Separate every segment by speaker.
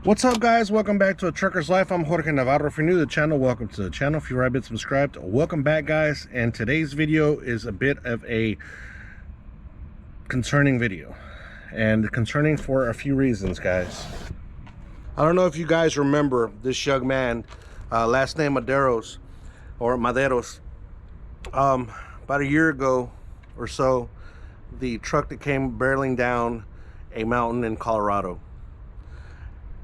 Speaker 1: What's up, guys? Welcome back to A Trucker's Life. I'm Jorge Navarro. If you're new to the channel, welcome to the channel. If you've already been subscribed, welcome back, guys. And today's video is a bit of a concerning video, and concerning for a few reasons, guys. I don't know if you guys remember this young man, last name Maderos. About a year ago or so, the truck that came barreling down a mountain in Colorado.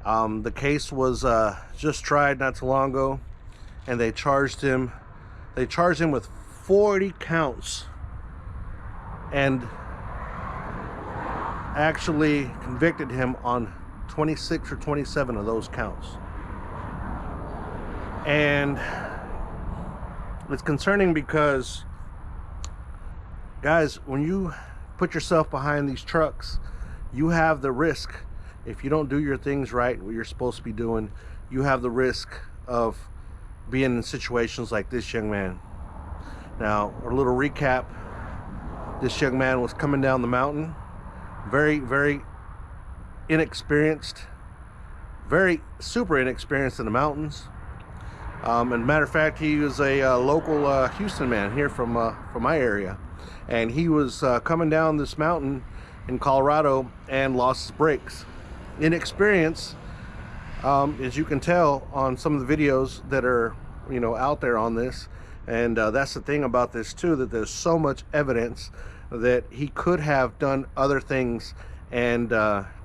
Speaker 1: The case was just tried not too long ago, and they charged him with 40 counts and actually convicted him on 26 or 27 of those counts. And it's concerning because, guys, when you put yourself behind these trucks, you have the risk. If you don't do your things right, what you're supposed to be doing, you have the risk of being in situations like this young man. Now, a little recap. This young man was coming down the mountain, very inexperienced, super inexperienced in the mountains. And matter of fact, he was a local Houston man here from my area, and he was coming down this mountain in Colorado and lost his brakes. Inexperience, as you can tell on some of the videos that are out there on this. And that's the thing about this too, that there's so much evidence that he could have done other things and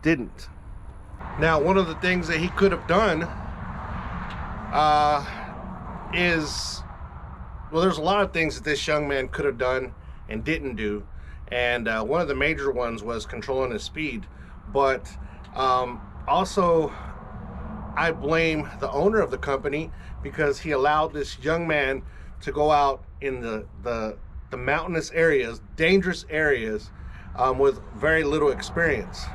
Speaker 1: didn't. Now, one of the things that he could have done is, well, there's a lot of things that this young man could have done and didn't do, and one of the major ones was controlling his speed. But also, I blame the owner of the company, because he allowed this young man to go out in the mountainous areas, dangerous areas, with very little experience.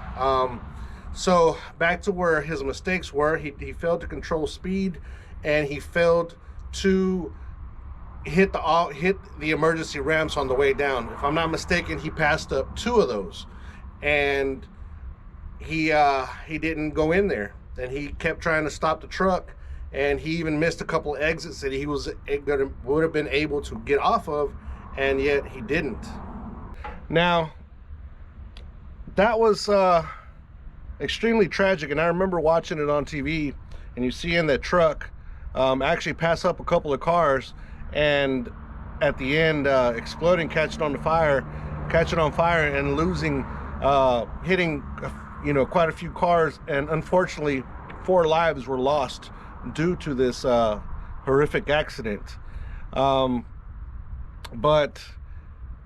Speaker 1: So back to where his mistakes were, he failed to control speed, and he failed to hit the emergency ramps on the way down. If I'm not mistaken, he passed up 2 of those, and he didn't go in there, and he kept trying to stop the truck, and he even missed a couple of exits that he would have been able to get off of, and yet he didn't. Now, that was extremely tragic, and I remember watching it on TV, and you see in that truck actually pass up a couple of cars, and at the end exploding, catching on fire and losing, hitting quite a few cars, and unfortunately 4 lives were lost due to this horrific accident. But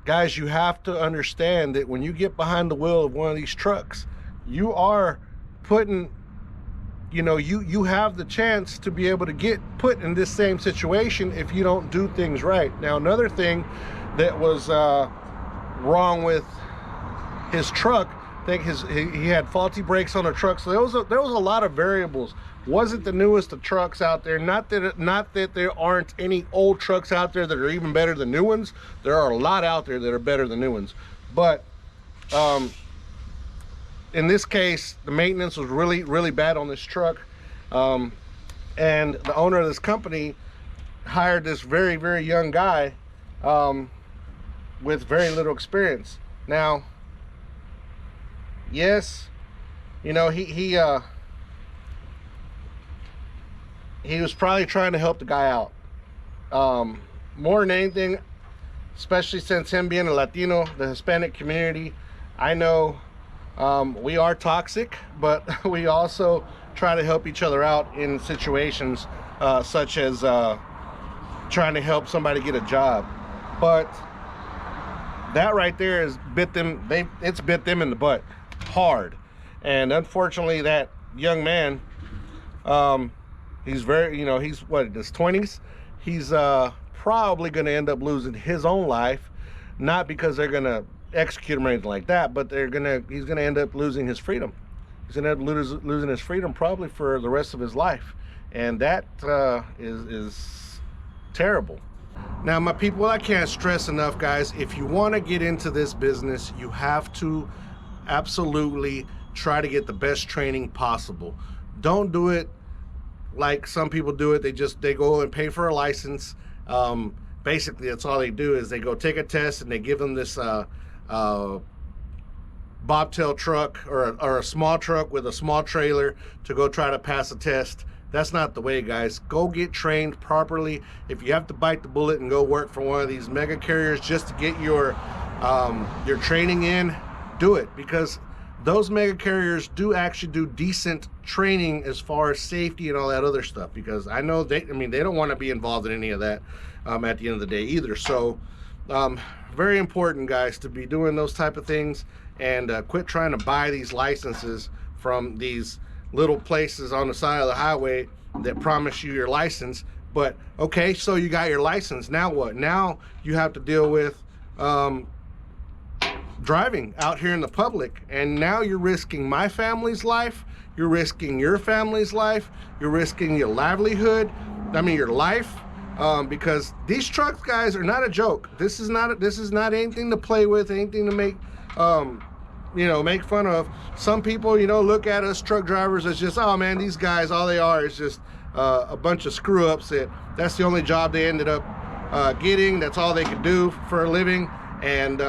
Speaker 1: guys, you have to understand that when you get behind the wheel of one of these trucks, you are putting, you have the chance to be able to get put in this same situation if you don't do things right. Now, another thing that was wrong with his truck, I think he had faulty brakes on the truck. So there was a lot of variables. Wasn't the newest of trucks out there. Not that there aren't any old trucks out there that are even better than new ones. There are a lot out there that are better than new ones. But in this case, the maintenance was really bad on this truck. And the owner of this company hired this very young guy with very little experience. Now, yes, he was probably trying to help the guy out, more than anything, especially since him being a Latino, the Hispanic community. I know we are toxic, but we also try to help each other out in situations such as trying to help somebody get a job. But that right there has it's bit them in the butt hard. And unfortunately, that young man, he's he's what, in his 20s. He's probably going to end up losing his own life, not because they're going to execute him or anything like that, but he's going to end up losing his freedom. He's going to end up losing his freedom probably for the rest of his life, and that is terrible. Now, my people, I can't stress enough, guys, if you want to get into this business, you have to absolutely try to get the best training possible. Don't do it like some people do it. They go and pay for a license. Basically, that's all they do is they go take a test, and they give them this bobtail truck or a small truck with a small trailer to go try to pass a test. That's not the way, guys. Go get trained properly. If you have to bite the bullet and go work for one of these mega carriers just to get your training in, do it, because those mega carriers do actually do decent training as far as safety and all that other stuff, because I know they don't want to be involved in any of that at the end of the day either. So very important, guys, to be doing those type of things, and quit trying to buy these licenses from these little places on the side of the highway that promise you your license. But okay, so you got your license, now what? Now you have to deal with driving out here in the public, and now you're risking my family's life, you're risking your family's life, you're risking your livelihood, your life, because these trucks, guys, are not a joke. This is not anything to play with, anything to make make fun of. Some people, look at us truck drivers as just, oh man, these guys, all they are is just a bunch of screw ups. That's the only job they ended up getting. That's all they could do for a living. And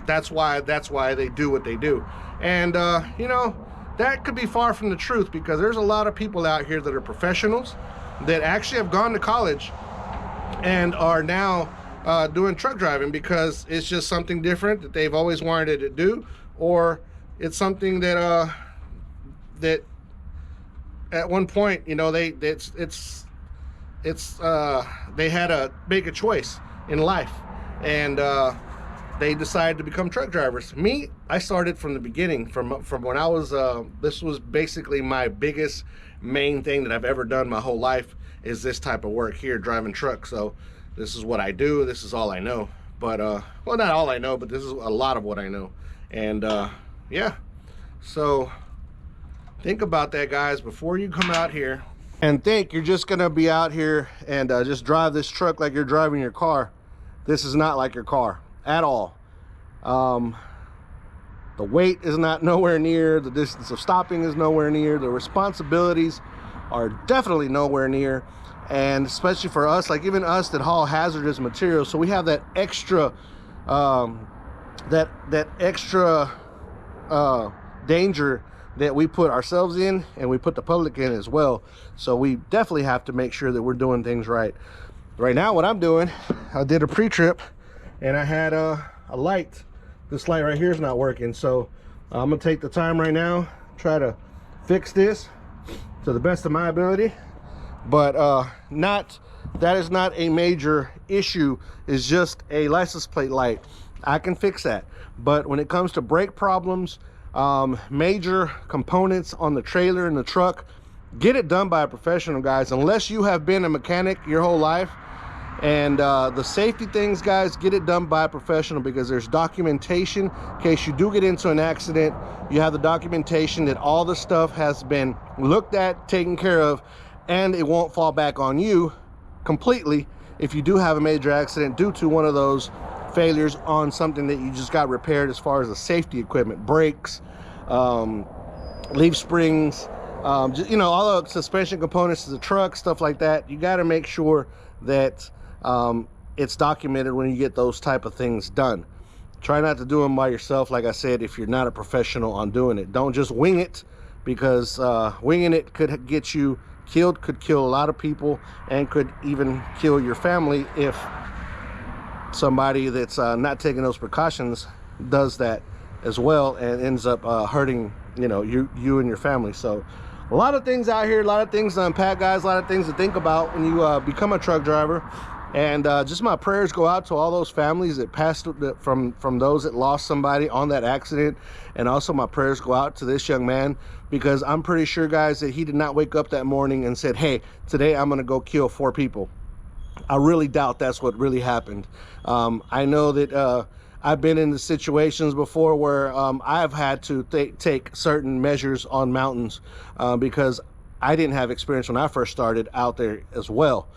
Speaker 1: that's why they do what they do. And that could be far from the truth, because there's a lot of people out here that are professionals that actually have gone to college and are now doing truck driving because it's just something different that they've always wanted to do, or it's something that that at one point they had to make a choice in life, and they decided to become truck drivers. Me, I started from the beginning, from when I was, this was basically my biggest main thing that I've ever done my whole life, is this type of work here, driving trucks. So this is what I do, this is all I know. But, well, not all I know, but this is a lot of what I know. And yeah, so think about that, guys, before you come out here and think you're just gonna be out here and just drive this truck like you're driving your car. This is not like your car at all. The weight is not nowhere near, the distance of stopping is nowhere near, the responsibilities are definitely nowhere near, and especially for us, like even us that haul hazardous materials, so we have that extra that extra danger that we put ourselves in, and we put the public in as well. So we definitely have to make sure that we're doing things right. Right now, what I'm doing, I did a pre-trip, and I had a light. This light right here is not working, so I'm gonna take the time right now, try to fix this to the best of my ability. But that is not a major issue. It's just a license plate light. I can fix that. But when it comes to brake problems, major components on the trailer and the truck, get it done by a professional, guys. Unless you have been a mechanic your whole life, and the safety things, guys, get it done by a professional, because there's documentation in case you do get into an accident. You have the documentation that all the stuff has been looked at, taken care of, and it won't fall back on you completely if you do have a major accident due to one of those failures on something that you just got repaired, as far as the safety equipment, brakes, leaf springs, all the suspension components of the truck, stuff like that. You got to make sure that it's documented when you get those type of things done. Try not to do them by yourself, like I said, if you're not a professional on doing it. Don't just wing it, because winging it could get you killed, could kill a lot of people, and could even kill your family if somebody that's not taking those precautions does that as well, and ends up hurting you and your family. So a lot of things out here, a lot of things to unpack, guys, a lot of things to think about when you become a truck driver. And just my prayers go out to all those families that passed from those that lost somebody on that accident. And also my prayers go out to this young man, because I'm pretty sure, guys, that he did not wake up that morning and said, hey, today I'm gonna go kill 4 people. I really doubt that's what really happened. I know that I've been in the situations before where I've had to take certain measures on mountains because I didn't have experience when I first started out there as well.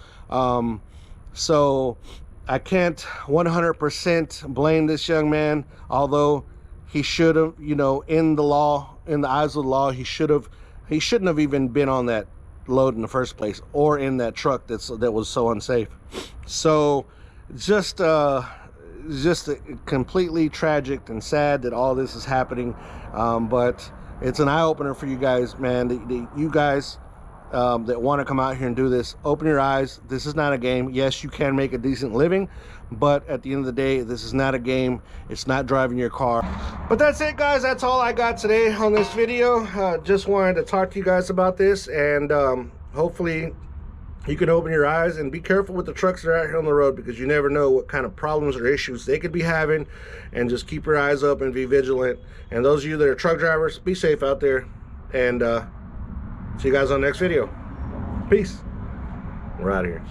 Speaker 1: So I can't 100% blame this young man, although he should have, in the law, in the eyes of the law, he should have he shouldn't have even been on that load in the first place, or in that truck that was so unsafe. So just completely tragic and sad that all this is happening, but it's an eye-opener for you guys, man. You guys that want to come out here and do this, open your eyes. This is not a game. Yes, you can make a decent living, but at the end of the day, this is not a game. It's not driving your car. But that's it, guys. That's all I got today on this video. Just wanted to talk to you guys about this, and hopefully you can open your eyes and be careful with the trucks that are out here on the road, because you never know what kind of problems or issues they could be having. And just keep your eyes up and be vigilant. And those of you that are truck drivers, be safe out there, and see you guys on the next video. Peace. We're out of here.